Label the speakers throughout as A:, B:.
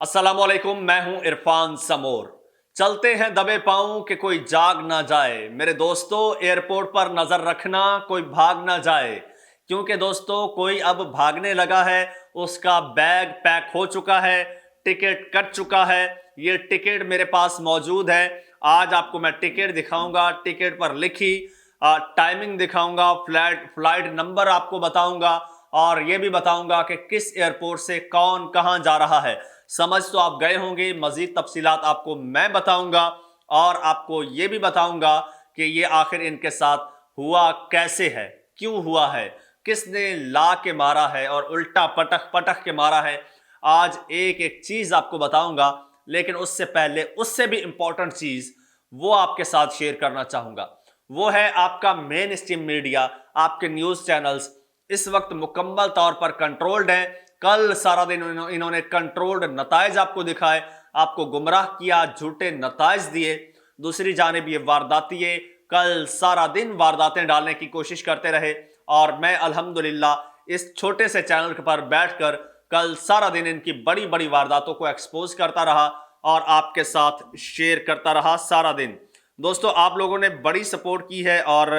A: अस्सलामुअलैकुम, मैं हूं इरफान समोर। चलते हैं दबे पांव कि कोई जाग ना जाए। मेरे दोस्तों, एयरपोर्ट पर नजर रखना, कोई भाग ना जाए, क्योंकि दोस्तों कोई अब भागने लगा है। उसका बैग पैक हो चुका है, टिकट कट चुका है। ये टिकट मेरे पास मौजूद है। आज आपको मैं टिकट दिखाऊंगा, टिकट पर लिखी टाइमिंग दिखाऊंगा, फ्लाइट फ्लाइट नंबर आपको बताऊंगा, और ये भी बताऊंगा कि किस एयरपोर्ट से कौन कहां जा रहा है। समझ तो आप गए होंगे, मजीद तफसीलात आपको मैं बताऊंगा, और आपको ये भी बताऊंगा कि ये आखिर इनके साथ हुआ कैसे है, क्यों हुआ है, किसने ला के मारा है और उल्टा पटक पटक के मारा है। आज एक एक चीज आपको बताऊंगा, लेकिन उससे पहले उससे भी इंपॉर्टेंट चीज वो आपके साथ शेयर करना चाहूंगा। वो है आपका मेन स्ट्रीम मीडिया, आपके न्यूज चैनल्स इस वक्त मुकम्मल तौर पर कंट्रोल्ड है। कल सारा दिन इन्होंने कंट्रोल्ड नताइज आपको दिखाए, आपको गुमराह किया, झूठे नताइज दिए। दूसरी जानिब ये वारदातिये कल सारा दिन वारदातें डालने की कोशिश करते रहे, और मैं अल्हम्दुलिल्लाह इस छोटे से चैनल पर बैठकर कल सारा दिन इनकी बड़ी बड़ी वारदातों को एक्सपोज करता रहा और आपके साथ शेयर करता रहा सारा दिन। दोस्तों, आप लोगों ने बड़ी सपोर्ट की है और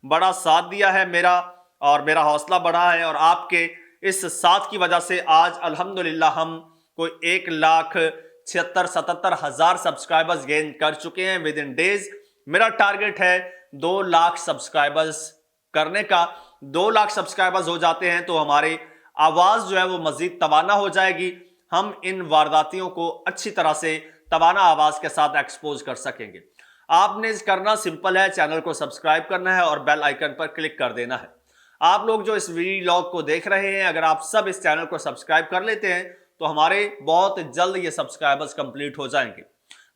A: बड़ा साथ दिया है मेरा, और मेरा हौसला बढ़ा है, और आपके इस साथ की वजह से आज अल्हम्दुलिल्लाह हम कोई 1,76,77,000 सब्सक्राइबर्स गेन कर चुके हैं विद इन डेज। मेरा टारगेट है 2 लाख सब्सक्राइबर्स करने का। 2 लाख सब्सक्राइबर्स हो जाते हैं तो हमारी आवाज जो है वो मजीद तवाना हो जाएगी। हम इन वारदातियों को अच्छी तरह से तवाना आवाज के साथ एक्सपोज कर सकेंगे। आपने करना सिंपल है, चैनल को सब्सक्राइब करना है और बेल आइकन पर क्लिक कर देना है। आप लोग जो इस वीलॉग को देख रहे हैं, अगर आप सब इस चैनल को सब्सक्राइब कर लेते हैं तो हमारे बहुत जल्द ये सब्सक्राइबर्स कंप्लीट हो जाएंगे।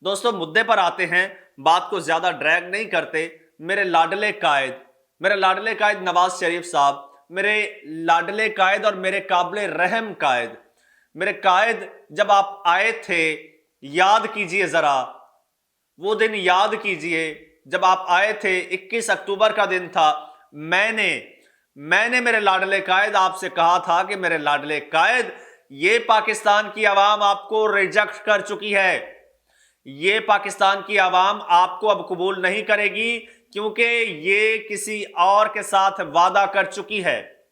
A: दोस्तों, मुद्दे पर आते हैं, बात को ज्यादा ड्रैग नहीं करते। मेरे लाडले कायद नवाज शरीफ साहब, मेरे लाडले कायद और मेरे काबिल रहम कायद, मेरे कायद, जब आप आए थे, याद कीजिए जरा वो दिन, याद कीजिए जब आप आए थे। 21 अक्टूबर का दिन था। मैंने मेरे लाडले कायद आपसे कहा था कि मेरे लाडले कायद, ये पाकिस्तान की आवाम आपको रिजेक्ट कर चुकी है। ये पाकिस्तान की आवाम आपको अब कबूल नहीं करेगी, क्योंकि ये किसी और के साथ वादा कर चुकी है।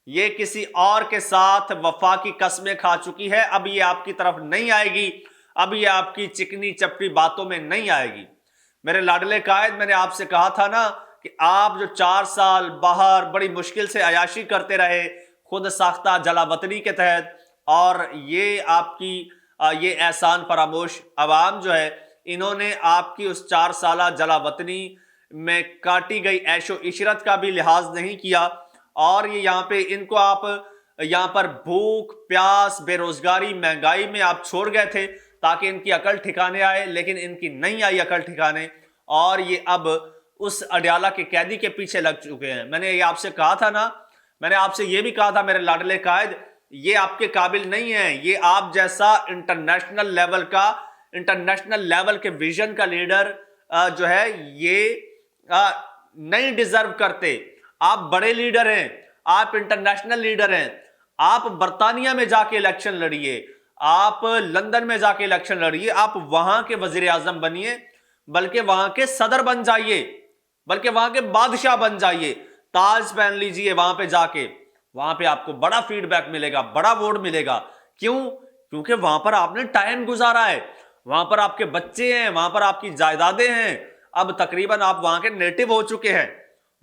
A: ये किसी और के साथ वफा की कस्में खा चुकी है। अब ये आपकी तरफ नहीं आएगी, अब ये आपकी चिकनी चपटी बातों में नहीं आएगी। मेरे लाडले कायद, मैंने आपसे कहा था ना कि आप जो 4 साल बाहर बड़ी मुश्किल से अयाशी करते रहे, खुद साख्ता जलावतनी के तहत, और ये आपकी ये एहसान फरामोश अवाम जो है, इन्होंने आपकी उस 4 साल जलावतनी में काटी गई ऐशो इशरत का भी लिहाज नहीं किया। और ये यहाँ पे इनको आप यहाँ पर भूख प्यास बेरोजगारी महंगाई में आप छोड़ गए थे ताकि इनकी अकल ठिकाने आए, लेकिन इनकी नहीं आई अकल ठिकाने, और ये अब उस अडयाला के कैदी के पीछे लग चुके हैं। मैंने ये आपसे कहा था ना, मैंने आपसे ये भी कहा था मेरे लाडले कायद, ये आपके काबिल नहीं है। ये आप जैसा इंटरनेशनल लेवल के विजन का लीडर जो है, ये नहीं डिजर्व करते। आप बड़े लीडर हैं, आप इंटरनेशनल लीडर हैं। आप बर्तानिया में जाके इलेक्शन लड़िए, आप लंदन में जाके इलेक्शन लड़िए, आप वहां के वजीर आजम बनिए, बल्कि वहां के सदर बन जाइए, बल्कि वहां के बादशाह बन जाइए, ताज पहन लीजिए वहां पे जाके। वहां पे आपको बड़ा फीडबैक मिलेगा, बड़ा वोट मिलेगा। क्यों? क्योंकि वहां पर आपने टाइम गुजारा है, वहां पर आपके बच्चे हैं, वहां पर आपकी जायदादें हैं। अब तकरीबन आप वहां के नेटिव हो चुके हैं,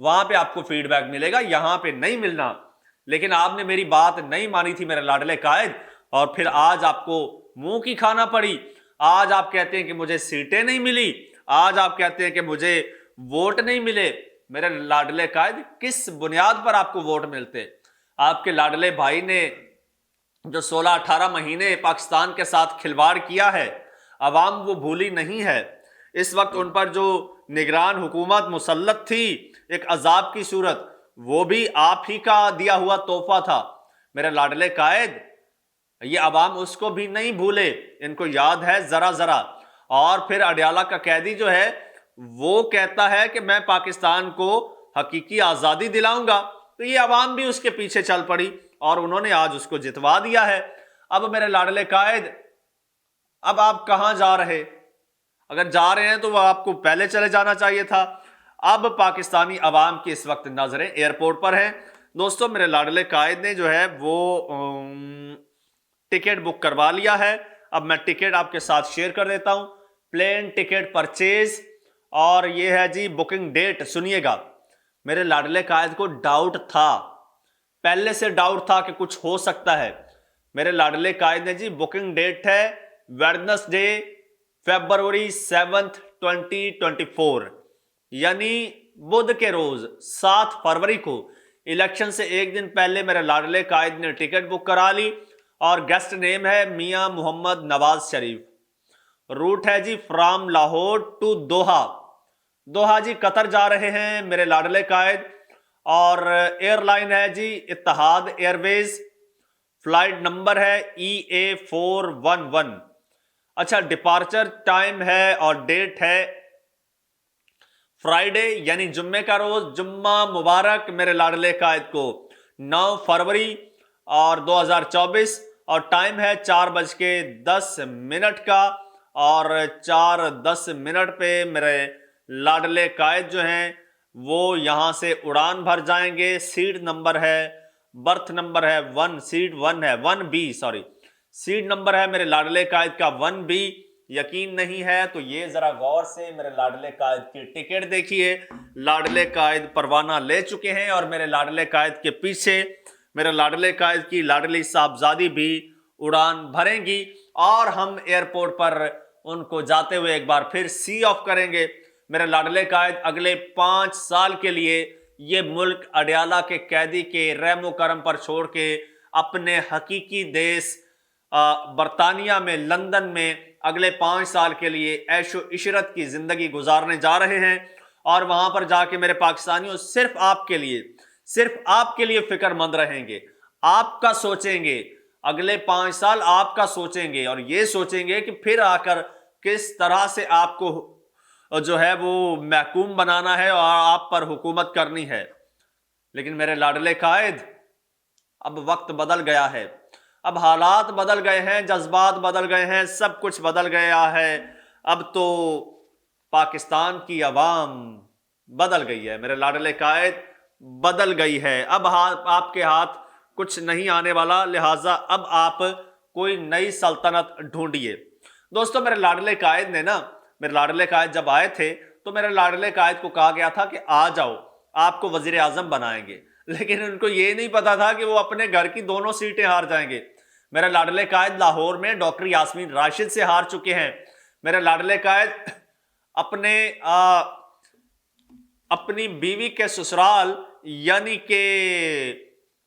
A: वहां पे आपको फीडबैक मिलेगा, यहां पे नहीं मिलना। लेकिन आपने मेरी बात नहीं मानी थी मेरे लाडले कायद, और फिर आज आपको मुंह की खाना पड़ी। आज आप कहते हैं कि मुझे सीटें नहीं मिली, आज आप कहते हैं कि मुझे वोट नहीं मिले। मेरे लाडले कायद, किस बुनियाद पर आपको वोट मिलते? आपके लाडले भाई ने जो 16-18 महीने पाकिस्तान के साथ खिलवाड़ किया है, अवाम वो भूली नहीं है। इस वक्त उन पर जो निगरान हुकूमत मुसल्लत थी, एक अजाब की सूरत, वो भी आप ही का दिया हुआ तोहफा था। मेरे लाडले कायद, ये अवाम उसको भी नहीं भूले, इनको याद है जरा जरा। और फिर अडयाला का कैदी जो है, वो कहता है कि मैं पाकिस्तान को हकीकी आजादी दिलाऊंगा, तो ये अवाम भी उसके पीछे चल पड़ी और उन्होंने आज उसको जितवा दिया है। अब मेरे लाडले कायद, अब आप कहां जा रहे? अगर जा रहे हैं तो वह आपको पहले चले जाना चाहिए था। अब पाकिस्तानी अवाम की इस वक्त नजरें एयरपोर्ट पर हैं। दोस्तों, मेरे लाडले कायद ने जो है वो टिकट बुक करवा लिया है। अब मैं टिकट आपके साथ शेयर कर देता हूं। प्लेन टिकट परचेज, और ये है जी बुकिंग डेट। सुनिएगा, मेरे लाडले कायद को डाउट था, पहले से डाउट था कि कुछ हो सकता है। मेरे लाडले कायद ने जी बुकिंग डेट है वेडनेसडे February 7th 2024, यानी बुध के रोज 7 फरवरी को, इलेक्शन से एक दिन पहले मेरे लाडले कायद ने टिकट बुक करा ली। और गेस्ट नेम है मियां मोहम्मद नवाज शरीफ। रूट है जी from Lahore to Doha. Doha जी कतर जा रहे हैं मेरे लाडले कायद। और एयरलाइन है जी इत्तेहाद एयरवेज। फ्लाइट नंबर है EA411। अच्छा, डिपार्चर टाइम है और डेट है फ्राइडे यानी जुम्मे का रोज। जुम्मा मुबारक मेरे लाडले कायद को, 9 फरवरी और 2024। और टाइम है 4:10 का। और 4:10 पे मेरे लाडले कायद जो हैं वो यहां से उड़ान भर जाएंगे। सीट नंबर है, बर्थ नंबर है 1, सीट 1 है 1B, सॉरी, सीट नंबर है मेरे लाडले कायद का 1B। यकीन नहीं है तो ये जरा गौर से मेरे लाडले कायद की टिकट देखिए। लाडले कायद परवाना ले चुके हैं और मेरे लाडले कायद के पीछे मेरे लाडले कायद की लाडली साहबजादी भी उड़ान भरेंगी। और हम एयरपोर्ट पर उनको जाते हुए एक बार फिर सी ऑफ करेंगे। मेरे लाडले कायद अगले 5 साल के लिए ये मुल्क अडयाला के कैदी के रहमो करम पर छोड़ के अपने हकीकी देश बरतानिया में, लंदन में अगले 5 साल के लिए ऐशो इशरत की जिंदगी गुजारने जा रहे हैं। और वहां पर जाके मेरे पाकिस्तानियों सिर्फ आपके लिए फिक्रमंद रहेंगे, आपका सोचेंगे, अगले 5 साल आपका सोचेंगे और ये सोचेंगे कि फिर आकर किस तरह से आपको जो है वो महकूम बनाना है और आप पर हुकूमत करनी है। लेकिन मेरे लाडले कायद, अब वक्त बदल गया है, अब हालात बदल गए हैं, जज्बात बदल गए हैं, सब कुछ बदल गया है। अब तो पाकिस्तान की अवाम बदल गई है, मेरे लाडले कायद बदल गई है। अब आपके हाथ कुछ नहीं आने वाला, लिहाजा अब आप कोई नई सल्तनत ढूंढिए। दोस्तों, मेरे लाडले कायद ने ना, मेरे लाडले कायद जब आए थे तो मेरे लाडले कायद को कहा गया था कि आ जाओ, आपको वजीर आजम बनाएंगे। लेकिन उनको ये नहीं पता था कि वो अपने घर की दोनों सीटें हार जाएंगे। मेरे लाडले कायद लाहौर में डॉक्टर यास्मीन राशिद से हार चुके हैं। मेरे लाडले कायद अपनी बीवी के ससुराल यानी के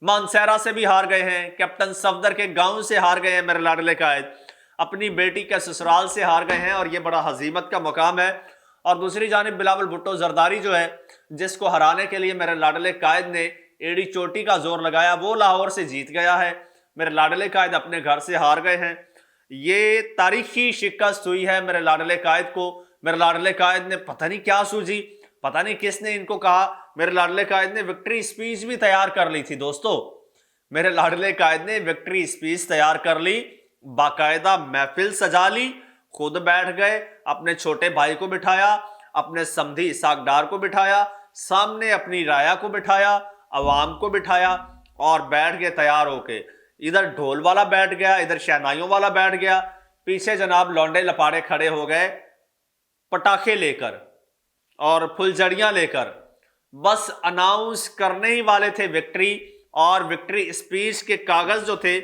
A: मानसेरा से भी हार गए हैं। कैप्टन सफदर के गांव से हार गए हैं मेरे लाडले कायद। अपनी बेटी के ससुराल से हार गए हैं और यह बड़ा हजीमत का मुकाम है। और दूसरी जानिब बिलावल भुट्टो जरदारी जो है, जिसको हराने के लिए मेरे लाडले कायद ने एड़ी चोटी का जोर लगाया, वो लाहौर से जीत गया है। मेरे लाडले कायद अपने घर से हार गए हैं। ये तारीखी शिकस्त हुई है मेरे लाडले कायद को। मेरे लाडले कायद ने पता नहीं क्या सूझी, पता नहीं किसने इनको कहा। मेरे लाडले कायद ने विक्ट्री स्पीच भी तैयार कर ली थी। दोस्तों, मेरे लाडले कायद ने विक्ट्री स्पीच तैयार कर ली, बाकायदा महफिल सजा ली, खुद बैठ गए, अपने छोटे भाई को बिठाया, अपने समधी सागडार को बिठाया, सामने अपनी राया को बिठाया, अवाम को बिठाया और बैठ गए तैयार होके। इधर ढोल वाला बैठ गया, इधर शहनाइयों वाला बैठ गया, पीछे जनाब लौंडे लपाड़े खड़े हो गए पटाखे लेकर और फुलझड़ियां लेकर। बस अनाउंस करने ही वाले थे विक्ट्री। और विक्ट्री स्पीच के कागज जो थे,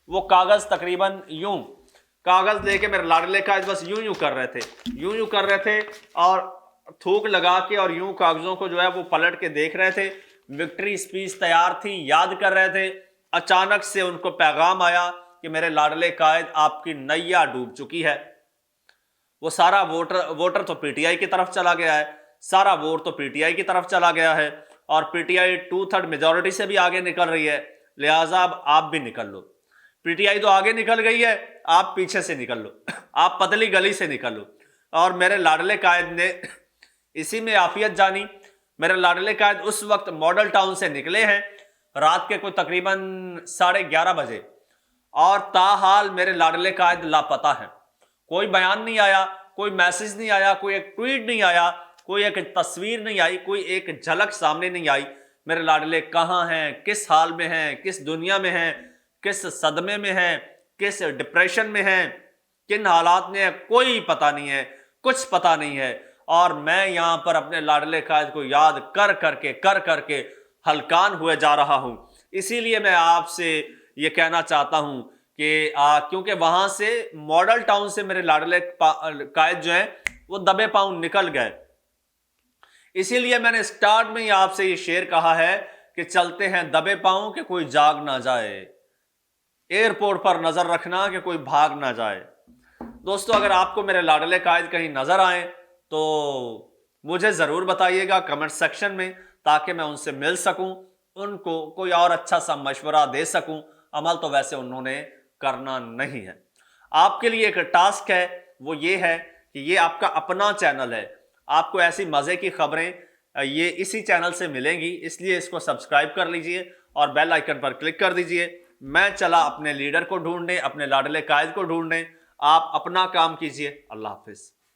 A: वो कागज तकरीबन यूं, कागज लेके मेरे लाडले कायद बस यूं यूं कर रहे थे, यूं यूं कर रहे थे और थूक लगा के और यूं कागजों को जो है वो पलट के देख रहे थे। विक्ट्री स्पीच तैयार थी, याद कर रहे थे। अचानक से उनको पैगाम आया कि मेरे लाडले कायद आपकी नैया डूब चुकी है। वो सारा वोटर तो पीटीआई की तरफ चला गया है, सारा वोट तो पीटीआई की तरफ चला गया है और पीटीआई 2/3 मेजॉरिटी से भी आगे निकल रही है। लिहाजा अब आप भी निकल लो। पीटीआई तो आगे निकल गई है, आप पीछे से निकल लो, आप पतली गली से निकल लो। और मेरे लाडले कायद ने इसी में आफियत जानी। मेरे लाडले कायद उस वक्त मॉडल टाउन से निकले हैं रात के कोई तकरीबन 11:30 बजे और ताहाल मेरे लाडले कायद लापता हैं। कोई बयान नहीं आया, कोई मैसेज नहीं आया, कोई एक ट्वीट नहीं आया, कोई एक तस्वीर नहीं आई, कोई एक झलक सामने नहीं आई। मेरे लाडले कहाँ हैं, किस हाल में हैं, किस दुनिया में हैं, किस सदमे में हैं, किस डिप्रेशन में हैं, किन हालात में है, कोई पता नहीं है, कुछ पता नहीं है। और मैं यहां पर अपने लाडले कायद को याद कर करके हलकान हुए जा रहा हूं। इसीलिए मैं आपसे ये कहना चाहता हूं कि क्योंकि वहां से मॉडल टाउन से मेरे लाडले कायद जो है वो दबे पांव निकल गए। इसीलिए मैंने स्टार्ट में ही आपसे ये शेर कहा है कि चलते हैं दबे पांव कि कोई जाग ना जाए, एयरपोर्ट पर नजर रखना कि कोई भाग ना जाए। दोस्तों, अगर आपको मेरे लाडले कायद कहीं नजर आए तो मुझे जरूर बताइएगा कमेंट सेक्शन में, ताकि मैं उनसे मिल सकूं, उनको कोई और अच्छा सा मशवरा दे सकूं। अमल तो वैसे उन्होंने करना नहीं है। आपके लिए एक टास्क है, वो ये है कि ये आपका अपना चैनल है, आपको ऐसी मजे की खबरें ये इसी चैनल से मिलेंगी, इसलिए इसको सब्सक्राइब कर लीजिए और बेल आइकन पर क्लिक कर दीजिए। मैं चला अपने लीडर को ढूंढने, अपने लाडले कायद को ढूंढने, आप अपना काम कीजिए। अल्लाह हाफिज।